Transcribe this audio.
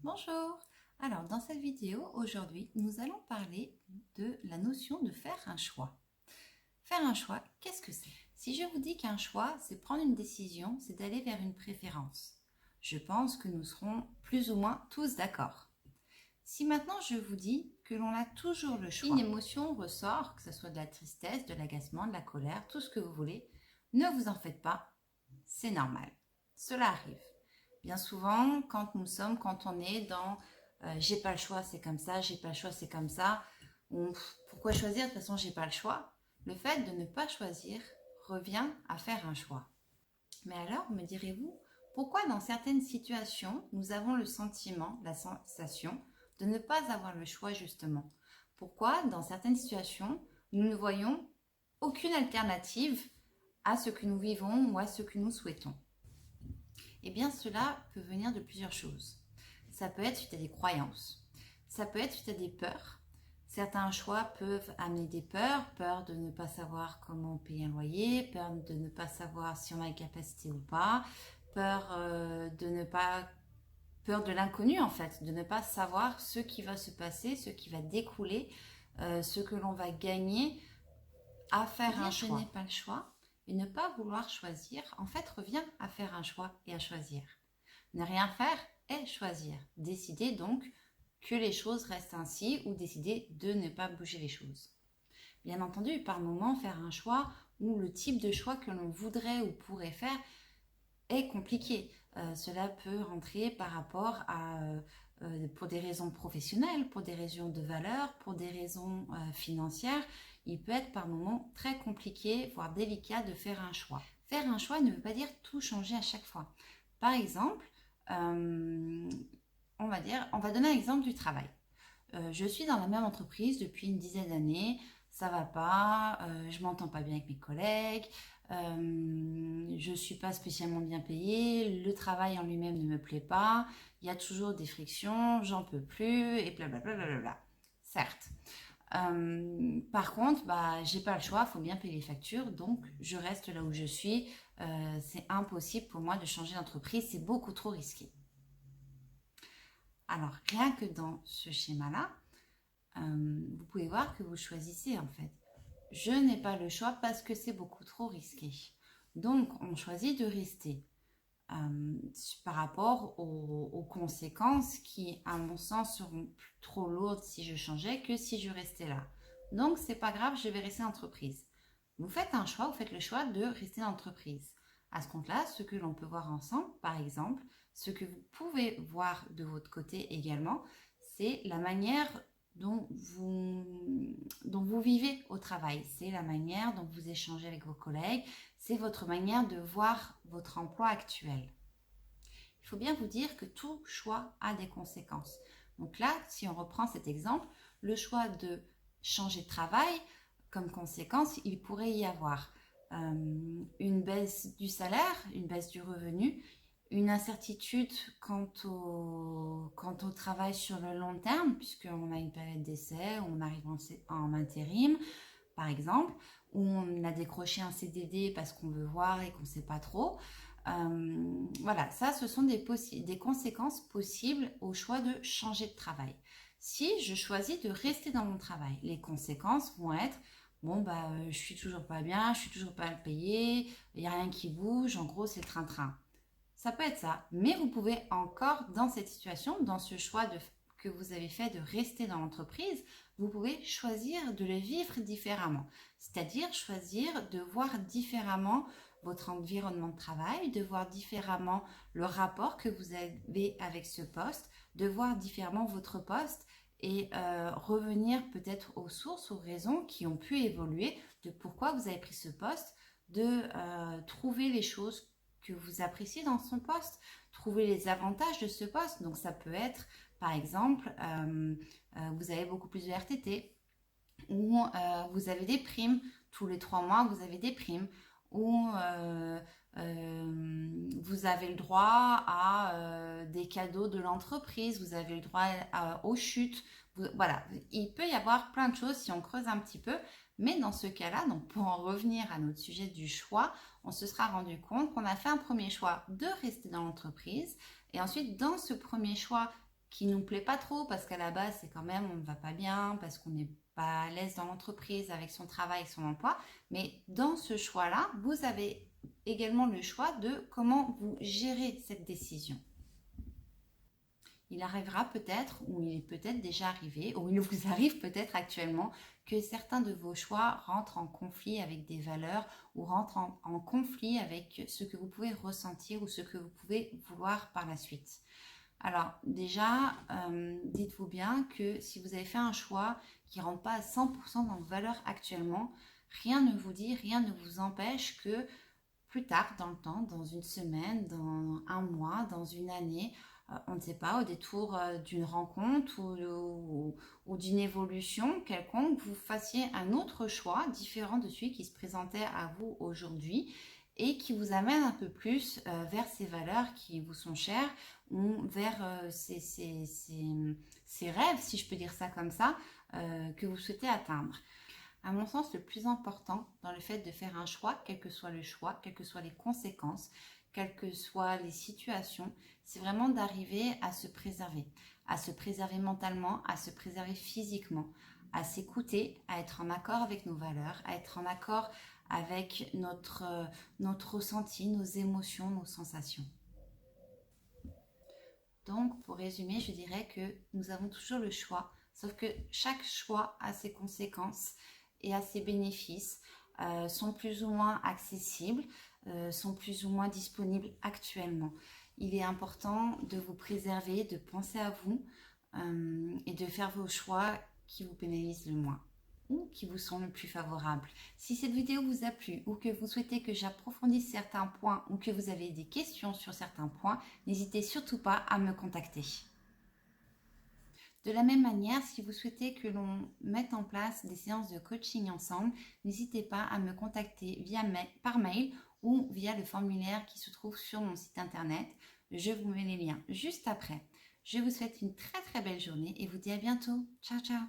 Bonjour! Alors, dans cette vidéo, aujourd'hui, nous allons parler de la notion de faire un choix. Faire un choix, qu'est-ce que c'est? Si je vous dis qu'un choix, c'est prendre une décision, c'est d'aller vers une préférence. Je pense que nous serons plus ou moins tous d'accord. Si maintenant je vous dis que l'on a toujours le choix, une émotion ressort, que ce soit de la tristesse, de l'agacement, de la colère, tout ce que vous voulez, ne vous en faites pas, c'est normal. Cela arrive. Bien souvent, quand on est dans j'ai pas le choix, c'est comme ça, j'ai pas le choix, c'est comme ça, pourquoi choisir? De toute façon, j'ai pas le choix. Le fait de ne pas choisir revient à faire un choix. Mais alors, me direz-vous, pourquoi dans certaines situations, nous avons le sentiment, la sensation de ne pas avoir le choix justement? Pourquoi dans certaines situations, nous ne voyons aucune alternative à ce que nous vivons ou à ce que nous souhaitons? Eh bien, cela peut venir de plusieurs choses. Ça peut être suite à des croyances. Ça peut être suite à des peurs. Certains choix peuvent amener des peurs, peur de ne pas savoir comment payer un loyer, peur de ne pas savoir si on a les capacités ou pas, peur peur de l'inconnu en fait, de ne pas savoir ce qui va se passer, ce qui va découler, ce que l'on va gagner à faire un choix. Je n'ai pas le choix. Et ne pas vouloir choisir, en fait, revient à faire un choix et à choisir. Ne rien faire est choisir. Décider donc que les choses restent ainsi ou décider de ne pas bouger les choses. Bien entendu, par moment, faire un choix ou le type de choix que l'on voudrait ou pourrait faire est compliqué. Cela peut rentrer par rapport à pour des raisons professionnelles, pour des raisons de valeur, pour des raisons financières. Il peut être par moments très compliqué, voire délicat de faire un choix. Faire un choix ne veut pas dire tout changer à chaque fois. Par exemple, on va donner un exemple du travail. Je suis dans la même entreprise depuis une dizaine d'années, ça va pas, je m'entends pas bien avec mes collègues, je suis pas spécialement bien payée, le travail en lui-même ne me plaît pas, il y a toujours des frictions, j'en peux plus, et blablabla. Blablabla. Certes. Par contre, j'ai pas le choix, il faut bien payer les factures, donc je reste là où je suis. C'est impossible pour moi de changer d'entreprise, c'est beaucoup trop risqué. Alors, rien que dans ce schéma-là, vous pouvez voir que vous choisissez en fait. Je n'ai pas le choix parce que c'est beaucoup trop risqué. Donc, on choisit de rester par rapport aux conséquences qui, à mon sens, seront trop lourdes si je changeais que si je restais là. Donc, c'est pas grave, je vais rester en entreprise. Vous faites un choix, vous faites le choix de rester en entreprise. À ce compte-là, ce que l'on peut voir ensemble, par exemple, ce que vous pouvez voir de votre côté également, c'est la manière dont vous vivez au travail. C'est la manière dont vous échangez avec vos collègues. C'est votre manière de voir votre emploi actuel. Il faut bien vous dire que tout choix a des conséquences. Donc là, si on reprend cet exemple, le choix de changer de travail, comme conséquence, il pourrait y avoir une baisse du salaire, une baisse du revenu, une incertitude quant au travail sur le long terme, puisqu'on a une période d'essai, on arrive en intérim, par exemple, où on a décroché un CDD parce qu'on veut voir et qu'on ne sait pas trop. Voilà, ça, ce sont des conséquences possibles au choix de changer de travail. Si je choisis de rester dans mon travail, les conséquences vont être je suis toujours pas bien, je suis toujours pas payée, il n'y a rien qui bouge, en gros, c'est train-train. Ça peut être ça, mais vous pouvez encore, dans cette situation, dans ce choix que vous avez fait de rester dans l'entreprise, vous pouvez choisir de le vivre différemment. C'est-à-dire choisir de voir différemment votre environnement de travail, de voir différemment le rapport que vous avez avec ce poste, de voir différemment votre poste et revenir peut-être aux sources, aux raisons qui ont pu évoluer de pourquoi vous avez pris ce poste, de trouver les choses que vous appréciez dans son poste, trouver les avantages de ce poste. Donc ça peut être, par exemple, vous avez beaucoup plus de RTT, ou vous avez des primes, tous les 3 mois vous avez des primes, ou vous avez le droit à des cadeaux de l'entreprise, vous avez le droit aux chutes. Voilà, il peut y avoir plein de choses si on creuse un petit peu, mais dans ce cas-là, donc pour en revenir à notre sujet du choix, on se sera rendu compte qu'on a fait un premier choix de rester dans l'entreprise, et ensuite dans ce premier choix, qui ne nous plaît pas trop parce qu'à la base, c'est quand même, on ne va pas bien, parce qu'on n'est pas à l'aise dans l'entreprise avec son travail, son emploi. Mais dans ce choix-là, vous avez également le choix de comment vous gérez cette décision. Il arrivera peut-être, ou il est peut-être déjà arrivé, ou il vous arrive peut-être actuellement, que certains de vos choix rentrent en conflit avec des valeurs ou rentrent en conflit avec ce que vous pouvez ressentir ou ce que vous pouvez vouloir par la suite. Alors déjà, dites-vous bien que si vous avez fait un choix qui ne rentre pas à 100% dans vos valeurs actuellement, rien ne vous dit, rien ne vous empêche que plus tard dans le temps, dans une semaine, dans un mois, dans une année, on ne sait pas, au détour d'une rencontre ou d'une évolution quelconque, vous fassiez un autre choix différent de celui qui se présentait à vous aujourd'hui et qui vous amène un peu plus vers ces valeurs qui vous sont chères ou vers ces rêves, si je peux dire ça comme ça, que vous souhaitez atteindre. À mon sens, le plus important dans le fait de faire un choix, quel que soit le choix, quelles que soient les conséquences, quelles que soient les situations, c'est vraiment d'arriver à se préserver mentalement, à se préserver physiquement, à s'écouter, à être en accord avec nos valeurs, à être en accord avec notre ressenti, nos émotions, nos sensations. Donc, pour résumer, je dirais que nous avons toujours le choix, sauf que chaque choix a ses conséquences et a ses bénéfices, sont plus ou moins accessibles, sont plus ou moins disponibles actuellement. Il est important de vous préserver, de penser à vous et de faire vos choix qui vous pénalisent le moins ou qui vous sont le plus favorables. Si cette vidéo vous a plu ou que vous souhaitez que j'approfondisse certains points ou que vous avez des questions sur certains points, n'hésitez surtout pas à me contacter. De la même manière, si vous souhaitez que l'on mette en place des séances de coaching ensemble, n'hésitez pas à me contacter par mail ou via le formulaire qui se trouve sur mon site internet. Je vous mets les liens juste après. Je vous souhaite une très très belle journée et vous dis à bientôt. Ciao ciao.